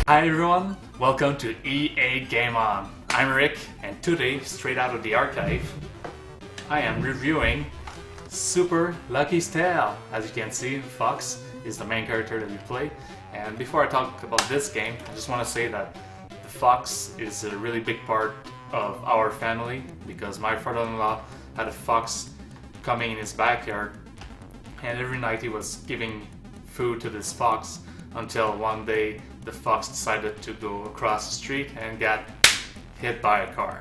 Hi everyone, welcome to EA GameOn. I'm Rick, and today, straight out of the archive, I am reviewing Super Lucky's Tale. As you can see, Fox is the main character that we play. And before I talk about this game, I just want to say that the fox is a really big part of our family because my father-in-law had a fox coming in his backyard, and every night he was giving food to this fox until one day the fox decided to go across the street and got hit by a car.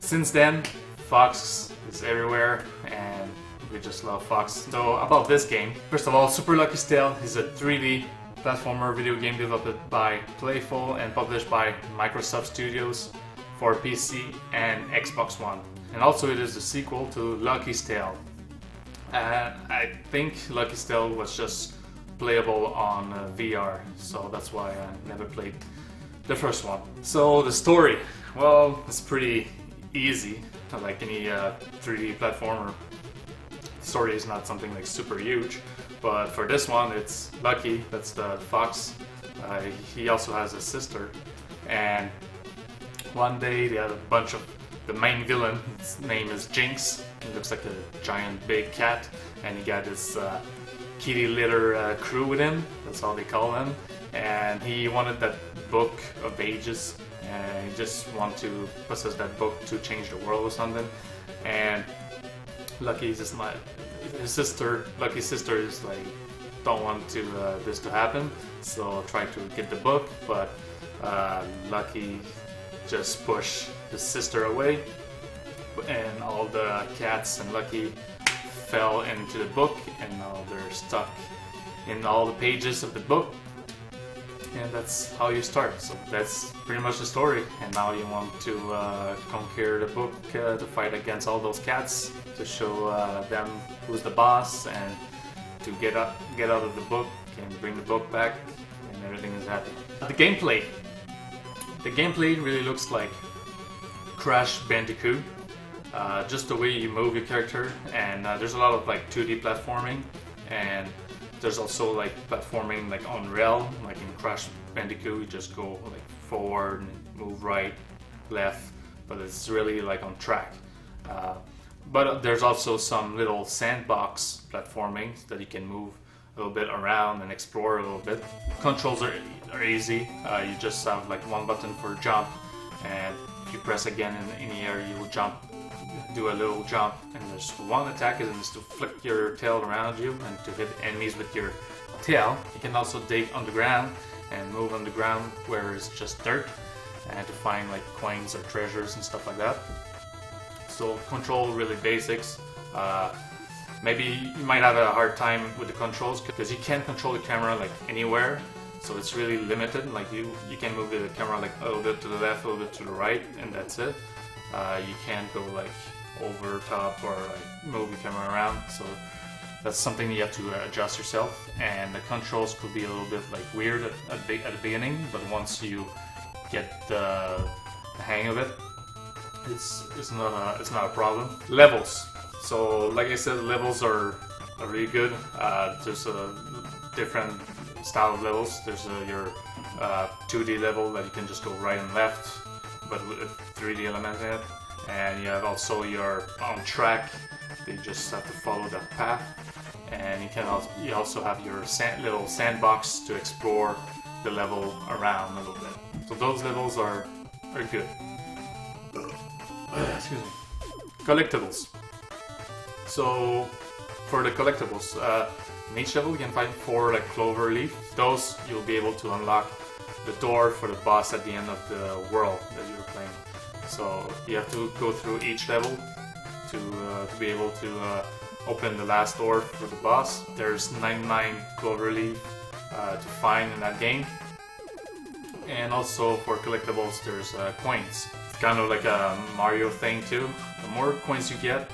Since then, Fox is everywhere and we just love Fox. So about this game, first of all, Super Lucky's Tale is a 3D platformer video game developed by Playful and published by Microsoft Studios for PC and Xbox One. And also it is the sequel to Lucky's Tale. I think Lucky's Tale was just playable on VR, so that's why I never played the first one. So the story, well, it's pretty easy, like any 3D platformer. The story is not something like super huge, but for this one it's Lucky, that's the fox. He also has a sister, and one day they had a bunch of the main villain. His name is Jinx. He looks like a giant big cat, and he got this kitty litter crew with him, that's how they call him, and he wanted that book of ages, and he just wanted to possess that book to change the world or something. And Lucky's just Lucky's sister is like, don't want this to happen, so try to get the book, but Lucky just pushed his sister away, and all the cats and Lucky fell into the book, and now they're stuck in all the pages of the book, and that's how you start. So that's pretty much the story, and now you want to conquer the book to fight against all those cats, to show them who's the boss, and to get out of the book and bring the book back, and everything is happy. The gameplay really looks like Crash Bandicoot. Just the way you move your character, and there's a lot of like 2D platforming, and there's also like platforming like on rail, like in Crash Bandicoot you just go like forward and move right, left, but it's really like on track. But there's also some little sandbox platforming that you can move a little bit around and explore a little bit. Controls are easy. You just have like one button for jump, and if you press again in the air you will jump, do a little jump, and there's one attack is to flick your tail around you and to hit enemies with your tail. You can also dig underground and move on the ground where it's just dirt, and to find like coins or treasures and stuff like that. So control really basics. Maybe you might have a hard time with the controls because you can't control the camera like anywhere, so it's really limited. Like you can move the camera like a little bit to the left, a little bit to the right, and that's it. You can't go like over top or like move the camera around, so that's something you have to adjust yourself. And the controls could be a little bit like weird at the beginning, but once you get the hang of it, it's not a problem. Levels. So like I said, levels are really good. There's a different style of levels. There's your 2D level that you can just go right and left, but with a 3D element in it. And you have also your on track, you just have to follow that path. And you also have your little sandbox to explore the level around a little bit. So those levels are good. Excuse me. Collectibles. So for the collectibles, in each level you can find 4 like clover leaf. Those you'll be able to unlock the door for the boss at the end of the world that you're playing. So you have to go through each level to be able to open the last door for the boss. There's 99 clover leaf to find in that game. And also for collectibles there's coins. It's kind of like a Mario thing too. The more coins you get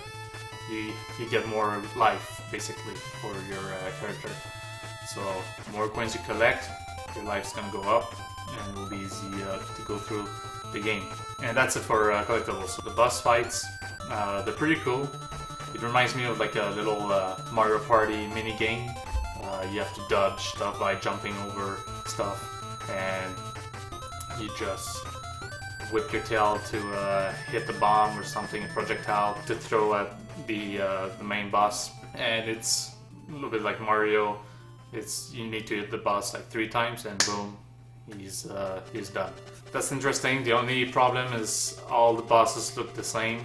more life basically for your character. So the more coins you collect, your life's gonna go up, and it will be easy to go through the game. And that's it for collectibles. So the boss fights, they're pretty cool. It reminds me of like a little Mario Party mini game. You have to dodge stuff by jumping over stuff, and You just whip your tail to hit the bomb or something, a projectile to throw at the main boss. And it's a little bit like Mario. You need to hit the boss like 3 times and boom, he's done. That's interesting. The only problem is all the bosses look the same.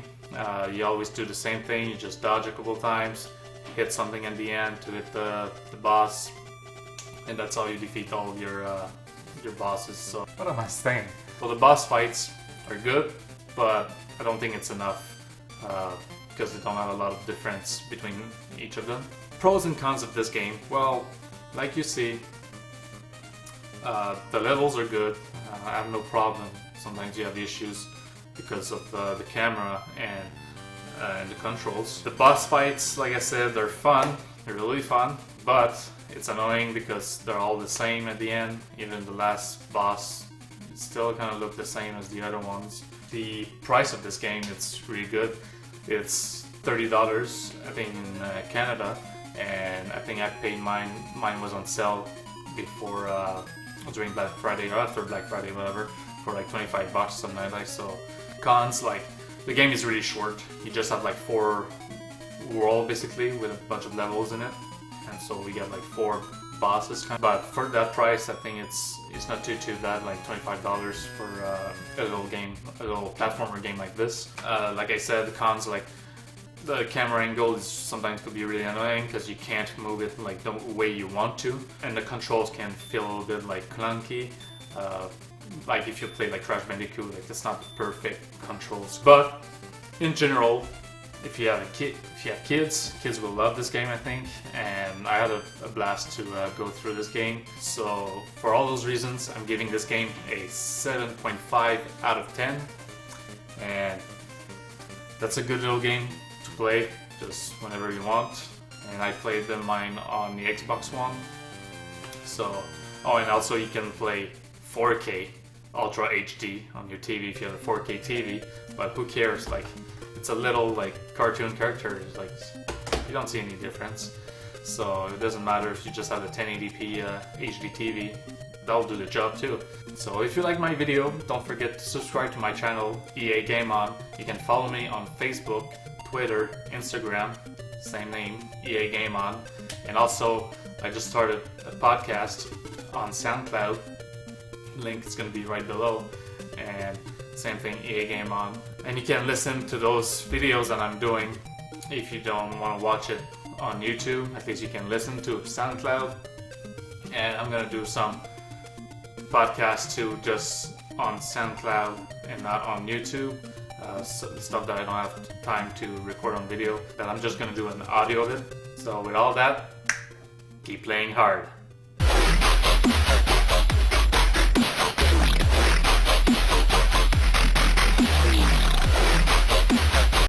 You always do the same thing. You just dodge a couple times, hit something at the end to hit the boss, and that's how you defeat all of your bosses. So what am I saying? Well, the boss fights are good, but I don't think it's enough because they don't have a lot of difference between each of them. Pros and cons of this game. Well, like you see, the levels are good. I have no problem. Sometimes you have issues because of the camera and the controls. The boss fights, like I said, they're fun. They're really fun, but it's annoying because they're all the same at the end. Even the last boss still kind of look the same as the other ones. The price of this game, it's really good. It's $30, I think, in Canada, and I think I paid mine was on sale before during Black Friday or after Black Friday, whatever, for like 25 bucks, something like that. So cons, like the game is really short. You just have like 4 world basically with a bunch of levels in it, and so we get like 4 bosses. But for that price, I think it's not too bad. Like $25 for a little game, a little platformer game like this. Like I said, the cons, like the camera angle is sometimes could be really annoying because you can't move it like the way you want to, and the controls can feel a little bit like clunky. Like if you play like Crash Bandicoot, like it's not the perfect controls. But in general, if you have kids will love this game, I think, and I had a blast to go through this game. So for all those reasons, I'm giving this game a 7.5 out of 10, and that's a good little game to play just whenever you want. And I played mine on the Xbox One. So, oh, and also you can play 4K Ultra HD on your TV if you have a 4K TV, but who cares? Like, it's a little like cartoon character, like you don't see any difference. So it doesn't matter if you just have a 1080p HD TV, that'll do the job too. So if you like my video, don't forget to subscribe to my channel, EA GameOn. You can follow me on Facebook, Twitter, Instagram, same name, EA GameOn. And also, I just started a podcast on SoundCloud. Link is going to be right below. And same thing, EA GameOn. And you can listen to those videos that I'm doing if you don't want to watch it on YouTube. At least you can listen to SoundCloud. And I'm going to do some podcasts too, just on SoundCloud and not on YouTube. Stuff that I don't have time to record on video, that I'm just going to do an audio of it. So with all that, keep playing hard.